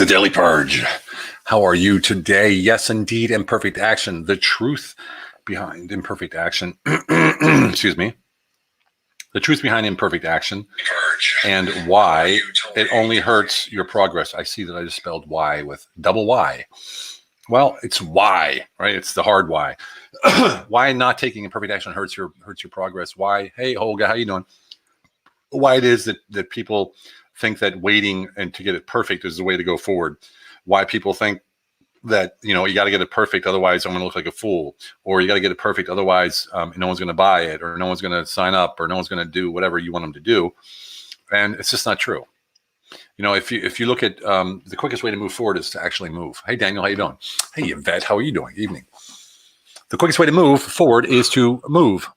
The Daily Purge. How are you today? Yes, indeed, imperfect action. The truth behind imperfect action. Excuse me. The truth behind imperfect action and why it only hurts your progress. I see that I just spelled Y with double Y. Well, it's why, right? It's the hard why. Why not taking imperfect action hurts your progress. Why? Hey, Olga, how you doing? Why it is that people think that waiting and to get it perfect is the way to go forward. Why people think that, you got to get it perfect, otherwise I'm going to look like a fool, or you got to get it perfect, otherwise no one's going to buy it, or no one's going to sign up, or no one's going to do whatever you want them to do. And it's just not true. If you look at the quickest way to move forward is to actually move. Hey, Daniel, how you doing? Hey, Yvette, how are you doing? Evening. The quickest way to move forward is to move,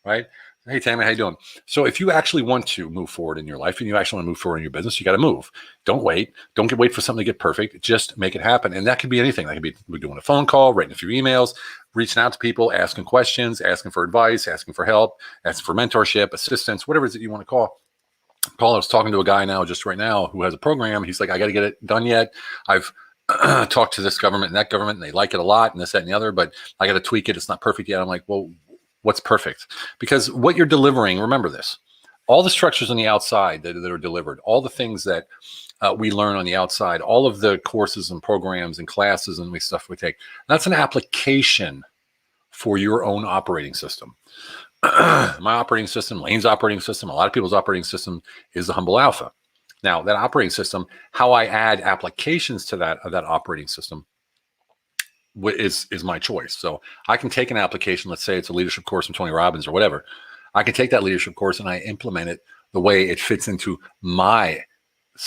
right? Hey, Tammy, how you doing? So if you actually want to move forward in your life and you actually want to move forward in your business, you got to move. Don't wait. Don't wait for something to get perfect. Just make it happen. And that could be anything. That could be doing a phone call, writing a few emails, reaching out to people, asking questions, asking for advice, asking for help, asking for mentorship, assistance, whatever it is that you want to call. I was talking to a guy now, just right now, who has a program. He's like, I got to get it done yet. I've talked to this government and that government, and they like it a lot, and this, that, and the other, but I got to tweak it. It's not perfect yet. I'm like, well, what's perfect? Because what you're delivering, remember this, all the structures on the outside that are delivered, all the things that we learn on the outside, all of the courses and programs and classes and stuff we take, that's an application for your own operating system. My operating system, Lane's operating system, a lot of people's operating system is the Humble Alpha. Now, that operating system, how I add applications to that operating system is my choice. So I can take an application, let's say it's a leadership course from Tony Robbins or whatever. I can take that leadership course and I implement it the way it fits into my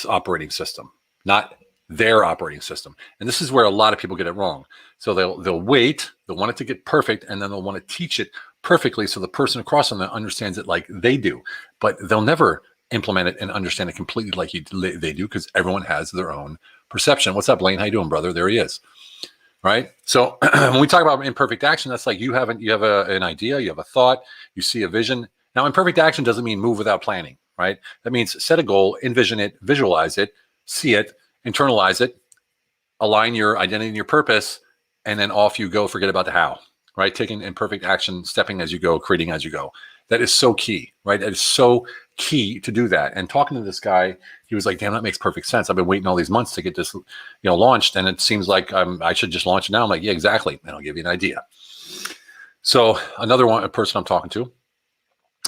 operating system, not their operating system. And this is where a lot of people get it wrong. So they'll wait, they'll want it to get perfect, and then they'll want to teach it perfectly so the person across from them understands it like they do. But they'll never implement it and understand it completely like they do, because everyone has their own perception. What's up, Lane? How you doing, brother? There he is. Right. So when we talk about imperfect action, that's like you have an idea, you have a thought, you see a vision. Now, imperfect action doesn't mean move without planning, right? That means set a goal, envision it, visualize it, see it, internalize it, align your identity and your purpose, and then off you go. Forget about the how, right? Taking imperfect action, stepping as you go, creating as you go. That is so key, right? That is so key to do that. And talking to this guy, he was like, damn, that makes perfect sense. I've been waiting all these months to get this, launched. And it seems like I should just launch it now. I'm like, yeah, exactly. And I'll give you an idea. So a person I'm talking to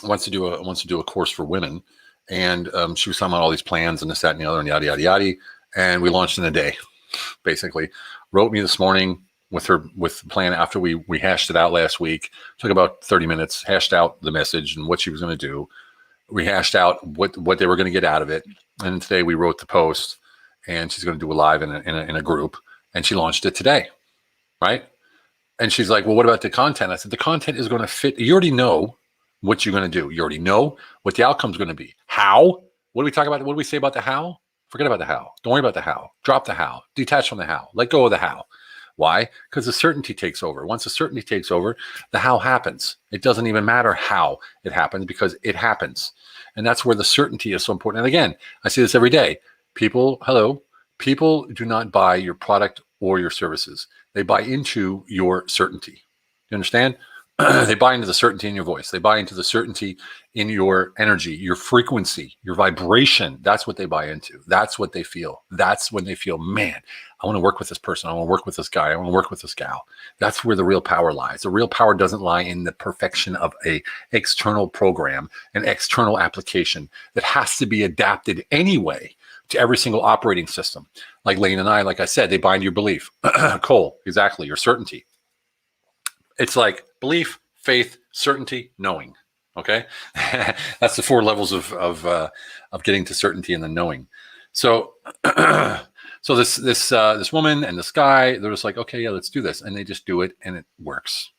wants to do a course for women. And she was talking about all these plans and this, that, and the other, and yada, yada, yada. And we launched in a day, basically. Wrote me this morning with the plan after we hashed it out last week. Took about 30 minutes, hashed out the message and what she was going to do. We hashed out what they were going to get out of it. And today we wrote the post, and she's going to do a live in a group, and she launched it today. Right. And she's like, well, what about the content? I said, the content is going to fit. You already know what you're going to do. You already know what the outcome is going to be. How? What do we talk about? What do we say about the how? Forget about the how. Don't worry about the how. Drop the how. Detach from the how. Let go of the how. Why? Because the certainty takes over. Once the certainty takes over, the how happens. It doesn't even matter how it happens, because it happens. And that's where the certainty is so important. And again, I see this every day. People do not buy your product or your services. They buy into your certainty. You understand? They buy into the certainty in your voice. They buy into the certainty in your energy, your frequency, your vibration. That's what they buy into. That's what they feel. That's when they feel, man, I want to work with this person. I want to work with this guy. I want to work with this gal. That's where the real power lies. The real power doesn't lie in the perfection of a external program, an external application that has to be adapted anyway to every single operating system. Like Lane and I, like I said, they buy into your belief. Cole, exactly, your certainty. It's like belief, faith, certainty, knowing. Okay, that's the 4 levels of getting to certainty and then knowing. So, so this woman and this guy, they're just like, okay, yeah, let's do this, and they just do it, and it works.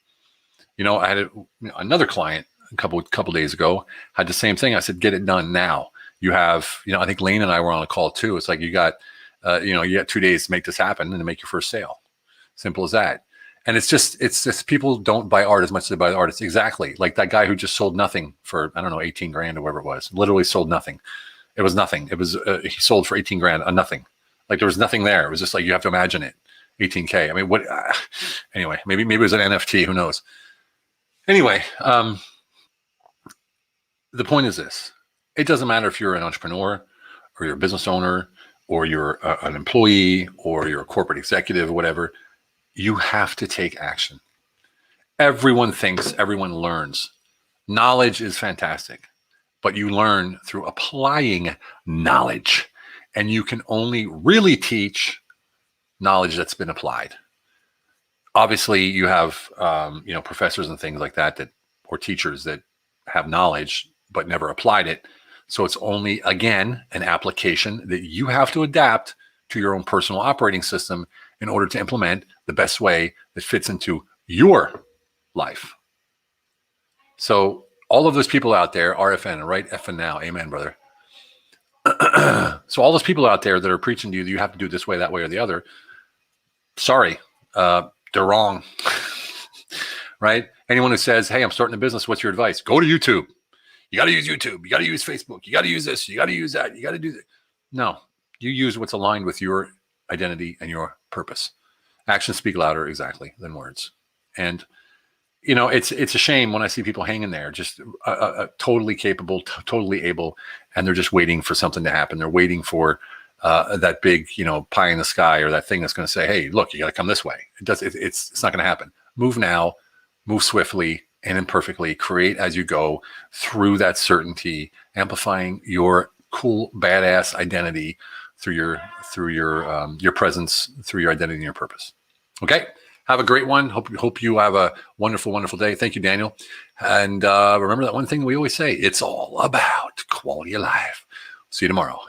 I had another client a couple days ago had the same thing. I said, get it done now. You have, I think Lane and I were on a call too. It's like you got 2 days to make this happen and to make your first sale. Simple as that. And it's just people don't buy art as much as they buy the artist. Exactly. Like that guy who just sold nothing for, I don't know, 18 grand or whatever it was, literally sold nothing. It was nothing. It was, he sold for 18 grand, nothing. Like there was nothing there. It was just like, you have to imagine it. 18K. I mean, what? Anyway, maybe it was an NFT. Who knows? Anyway, the point is this: it doesn't matter if you're an entrepreneur, or you're a business owner, or you're an employee, or you're a corporate executive, or whatever. You have to take action. Everyone thinks, everyone learns. Knowledge is fantastic, but you learn through applying knowledge, and you can only really teach knowledge that's been applied. Obviously, you have professors and things like that or teachers that have knowledge but never applied it. So it's only, again, an application that you have to adapt to your own personal operating system in order to implement the best way that fits into your life. So all of those people out there, RFN, right? FN now. Amen, brother. So all those people out there that are preaching to you that you have to do it this way, that way, or the other, sorry, they're wrong. Right? Anyone who says, hey, I'm starting a business, what's your advice? Go to YouTube. You got to use YouTube. You got to use Facebook. You got to use this. You got to use that. You got to do that. No, you use what's aligned with your identity and your purpose. Actions speak louder, exactly, than words. And, it's a shame when I see people hanging there, just totally capable, totally able, and they're just waiting for something to happen. They're waiting for that big, pie in the sky, or that thing that's going to say, hey, look, you got to come this way. It's not going to happen. Move now, move swiftly and imperfectly, create as you go through that certainty, amplifying your cool, badass identity through your presence, through your identity and your purpose. Okay. Have a great one. Hope you have a wonderful, wonderful day. Thank you, Daniel. And remember that one thing we always say, it's all about quality of life. See you tomorrow.